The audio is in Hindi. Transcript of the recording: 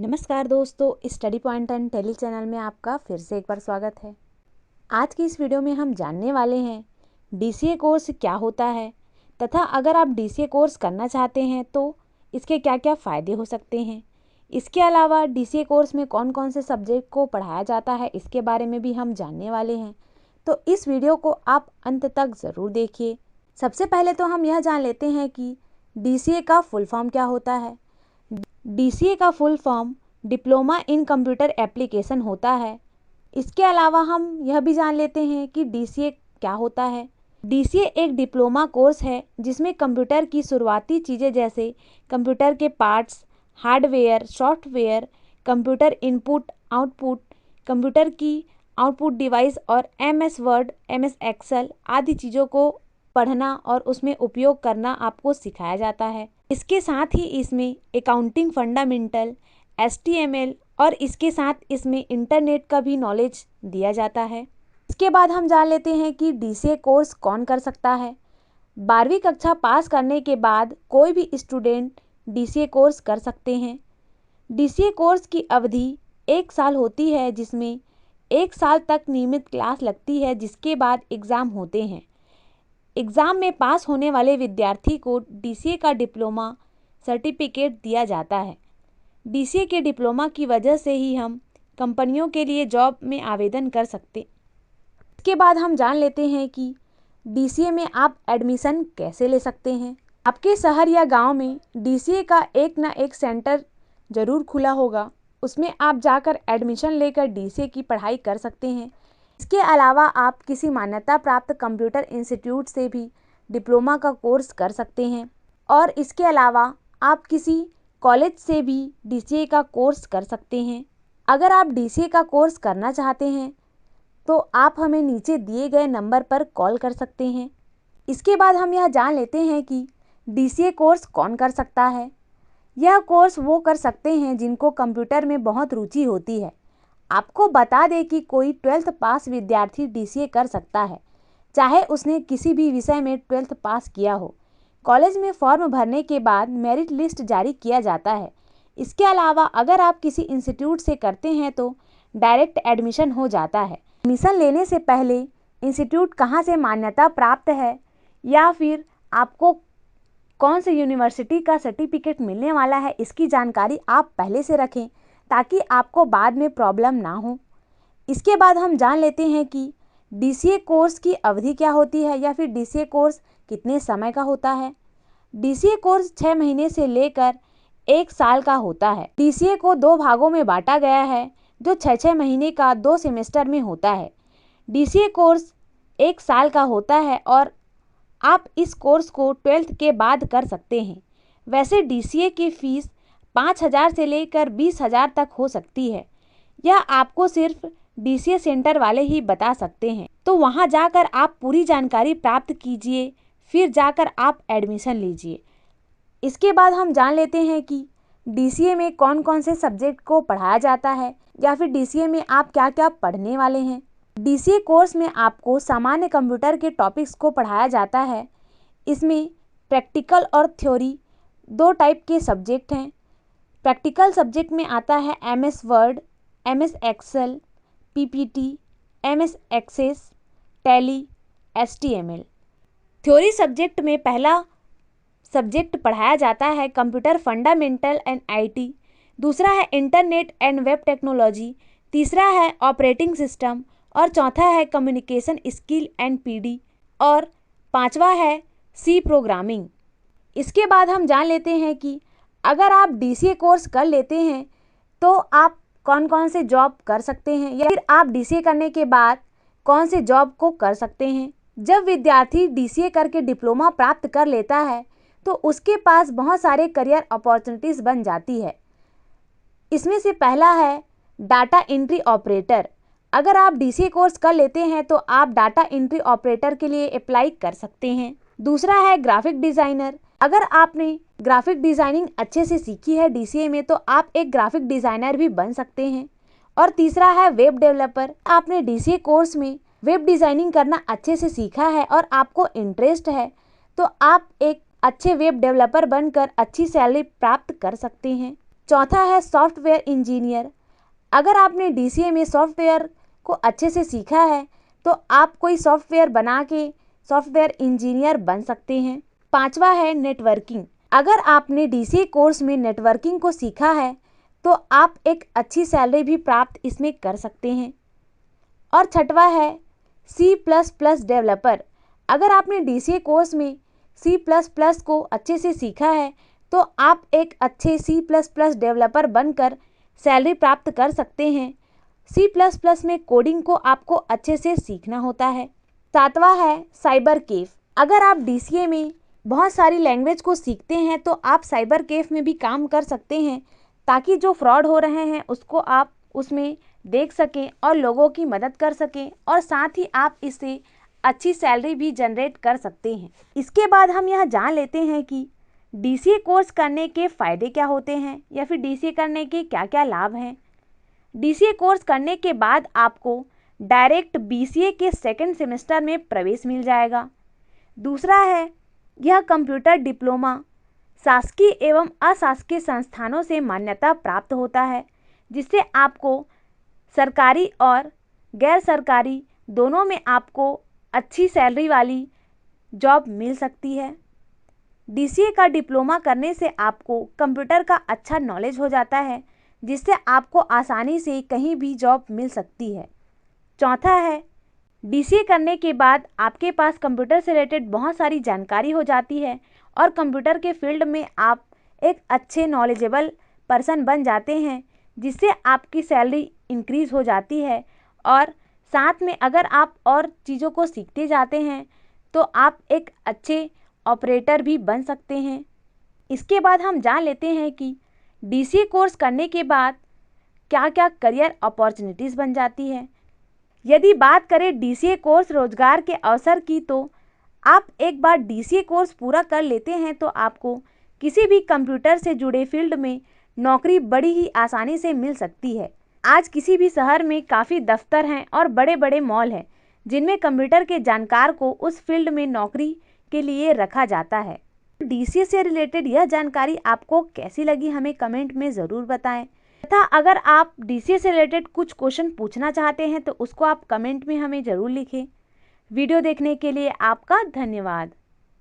नमस्कार दोस्तों, study point and tally channel में आपका फिर से एक बार स्वागत है। आज की इस वीडियो में हम जानने वाले हैं डीसीए कोर्स क्या होता है तथा अगर आप डीसीए कोर्स करना चाहते हैं तो इसके क्या क्या फ़ायदे हो सकते हैं। इसके अलावा डीसीए कोर्स में कौन कौन से सब्जेक्ट को पढ़ाया जाता है इसके बारे में भी हम जानने वाले हैं, तो इस वीडियो को आप अंत तक ज़रूर देखिए। सबसे पहले तो हम यह जान लेते हैं कि डीसीए का फुल फॉर्म क्या होता है। डीसीए का full form diploma in computer application होता है। इसके अलावा हम यह भी जान लेते हैं कि डीसीए क्या होता है। डीसीए एक डिप्लोमा कोर्स है जिसमें कंप्यूटर की शुरुआती चीज़ें जैसे कंप्यूटर के parts, hardware, software, computer input output, computer की आउटपुट डिवाइस और एमएस वर्ड, एमएस एक्सेल आदि चीज़ों को पढ़ना और उसमें उपयोग करना आपको सिखाया जाता है। इसके साथ ही इसमें अकाउंटिंग फंडामेंटल, एचटीएमएल और इसके साथ इसमें इंटरनेट का भी नॉलेज दिया जाता है। इसके बाद हम जान लेते हैं कि डीसीए कोर्स कौन कर सकता है। 12वीं कक्षा पास करने के बाद कोई भी स्टूडेंट डीसीए कोर्स कर सकते हैं। डीसीए कोर्स की अवधि 1 साल होती है जिसमें 1 साल तक नियमित क्लास लगती है, जिसके बाद एग्ज़ाम होते हैं। एग्ज़ाम में पास होने वाले विद्यार्थी को डीसीए का डिप्लोमा सर्टिफिकेट दिया जाता है। डीसीए के डिप्लोमा की वजह से ही हम कंपनियों के लिए जॉब में आवेदन कर सकते। इसके बाद हम जान लेते हैं कि डीसीए में आप एडमिशन कैसे ले सकते हैं। आपके शहर या गांव में डीसीए का एक ना एक सेंटर ज़रूर खुला होगा, उसमें आप जाकर एडमिशन लेकर डीसीए की पढ़ाई कर सकते हैं। इसके अलावा आप किसी मान्यता प्राप्त कंप्यूटर इंस्टीट्यूट से भी डिप्लोमा का कोर्स कर सकते हैं और इसके अलावा आप किसी कॉलेज से भी डीसीए का कोर्स कर सकते हैं। अगर आप डीसीए का कोर्स करना चाहते हैं तो आप हमें नीचे दिए गए नंबर पर कॉल कर सकते हैं। इसके बाद हम यह जान लेते हैं कि डीसीए कोर्स कौन कर सकता है। यह कोर्स वो कर सकते हैं जिनको कंप्यूटर में बहुत रुचि होती है। आपको बता दें कि कोई 12th पास विद्यार्थी डीसीए कर सकता है, चाहे उसने किसी भी विषय में 12th पास किया हो। कॉलेज में फॉर्म भरने के बाद मेरिट लिस्ट जारी किया जाता है। इसके अलावा अगर आप किसी इंस्टीट्यूट से करते हैं तो डायरेक्ट एडमिशन हो जाता है। एडमिशन लेने से पहले इंस्टीट्यूट कहाँ से मान्यता प्राप्त है या फिर आपको कौन से यूनिवर्सिटी का सर्टिफिकेट मिलने वाला है, इसकी जानकारी आप पहले से रखें ताकि आपको बाद में प्रॉब्लम ना हो। इसके बाद हम जान लेते हैं कि डीसीए कोर्स की अवधि क्या होती है या फिर डीसीए कोर्स कितने समय का होता है। डीसीए कोर्स 6 महीने से लेकर 1 साल का होता है। डीसीए को 2 भागों में बांटा गया है जो 6-6 महीने का 2 सेमेस्टर में होता है। डीसीए कोर्स 1 साल का होता है और आप इस कोर्स को 12th के बाद कर सकते हैं। वैसे डीसीए की फ़ीस 5,000 से लेकर 20,000 तक हो सकती है। यह आपको सिर्फ डीसीए सेंटर वाले ही बता सकते हैं, तो वहां जाकर आप पूरी जानकारी प्राप्त कीजिए, फिर जाकर आप एडमिशन लीजिए। इसके बाद हम जान लेते हैं कि डीसीए में कौन कौन से सब्जेक्ट को पढ़ाया जाता है या फिर डीसीए में आप क्या क्या पढ़ने वाले हैं। डीसीए कोर्स में आपको सामान्य कंप्यूटर के टॉपिक्स को पढ़ाया जाता है। इसमें प्रैक्टिकल और थ्योरी 2 टाइप के सब्जेक्ट हैं। प्रैक्टिकल सब्जेक्ट में आता है MS Word, MS Excel, PPT, MS Access, Tally, HTML. Theory subject में पहला सब्जेक्ट पढ़ाया जाता है कंप्यूटर फंडामेंटल एंड आईटी, दूसरा है इंटरनेट एंड वेब टेक्नोलॉजी, तीसरा है ऑपरेटिंग सिस्टम और चौथा है कम्युनिकेशन स्किल एंड पीडी और पांचवा है सी प्रोग्रामिंग। इसके बाद हम जान लेते हैं कि अगर आप डीसीए कोर्स कर लेते हैं तो आप कौन कौन से जॉब कर सकते हैं या फिर आप डीसीए करने के बाद कौन से जॉब को कर सकते हैं। जब विद्यार्थी डीसीए करके डिप्लोमा प्राप्त कर लेता है तो उसके पास बहुत सारे करियर अपॉर्चुनिटीज़ बन जाती है। इसमें से पहला है डाटा एंट्री ऑपरेटर। अगर आप डीसीए कोर्स कर लेते हैं तो आप डाटा एंट्री ऑपरेटर के लिए अप्लाई कर सकते हैं। दूसरा है ग्राफिक डिज़ाइनर। अगर आपने ग्राफिक डिज़ाइनिंग अच्छे से सीखी है डीसीए में तो आप एक ग्राफिक डिज़ाइनर भी बन सकते हैं। और तीसरा है वेब डेवलपर। आपने डीसीए कोर्स में वेब डिज़ाइनिंग करना अच्छे से सीखा है और आपको इंटरेस्ट है तो आप एक अच्छे वेब डेवलपर बनकर अच्छी सैलरी प्राप्त कर सकते हैं। चौथा है सॉफ्टवेयर इंजीनियर। अगर आपने DCA में सॉफ्टवेयर को अच्छे से सीखा है तो आप कोई सॉफ्टवेयर बना के सॉफ्टवेयर इंजीनियर बन सकते हैं। पांचवा है नेटवर्किंग। अगर आपने DCA कोर्स में नेटवर्किंग को सीखा है तो आप एक अच्छी सैलरी भी प्राप्त इसमें कर सकते हैं। और छठवा है C++ डेवलपर। अगर आपने DCA कोर्स में C++ को अच्छे से सीखा है तो आप एक अच्छे C++ डेवलपर बनकर सैलरी प्राप्त कर सकते हैं। C++ में कोडिंग को आपको अच्छे से सीखना होता है। सातवां है साइबर कैफ। अगर आप DCA में बहुत सारी लैंग्वेज को सीखते हैं तो आप साइबर कैफ में भी काम कर सकते हैं, ताकि जो फ्रॉड हो रहे हैं उसको आप उसमें देख सकें और लोगों की मदद कर सकें, और साथ ही आप इससे अच्छी सैलरी भी जनरेट कर सकते हैं। इसके बाद हम यह जान लेते हैं कि DCA कोर्स करने के फ़ायदे क्या होते हैं या फिर DCA करने के क्या क्या लाभ हैं। DCA कोर्स करने के बाद आपको डायरेक्ट BCA के सेकेंड सेमेस्टर में प्रवेश मिल जाएगा। दूसरा है यह कंप्यूटर डिप्लोमा शासकीय एवं अशासकीय संस्थानों से मान्यता प्राप्त होता है, जिससे आपको सरकारी और गैर सरकारी दोनों में आपको अच्छी सैलरी वाली जॉब मिल सकती है। DCA का डिप्लोमा करने से आपको कंप्यूटर का अच्छा नॉलेज हो जाता है, जिससे आपको आसानी से कहीं भी जॉब मिल सकती है। चौथा है DCA करने के बाद आपके पास कंप्यूटर से रिलेटेड बहुत सारी जानकारी हो जाती है और कंप्यूटर के फील्ड में आप एक अच्छे नॉलेजेबल पर्सन बन जाते हैं, जिससे आपकी सैलरी इंक्रीज़ हो जाती है। और साथ में अगर आप और चीज़ों को सीखते जाते हैं तो आप एक अच्छे ऑपरेटर भी बन सकते हैं। इसके बाद हम जान लेते हैं कि DCA कोर्स करने के बाद क्या क्या करियर अपॉर्चुनिटीज़ बन जाती है। यदि बात करें DCA कोर्स रोजगार के अवसर की, तो आप एक बार DCA कोर्स पूरा कर लेते हैं तो आपको किसी भी कंप्यूटर से जुड़े फील्ड में नौकरी बड़ी ही आसानी से मिल सकती है। आज किसी भी शहर में काफ़ी दफ्तर हैं और बड़े बड़े मॉल हैं, जिनमें कंप्यूटर के जानकार को उस फील्ड में नौकरी के लिए रखा जाता है। DCA से रिलेटेड यह जानकारी आपको कैसी लगी हमें कमेंट में ज़रूर बताएं, तथा अगर आप DCA से रिलेटेड कुछ क्वेश्चन पूछना चाहते हैं तो उसको आप कमेंट में हमें ज़रूर लिखें। वीडियो देखने के लिए आपका धन्यवाद।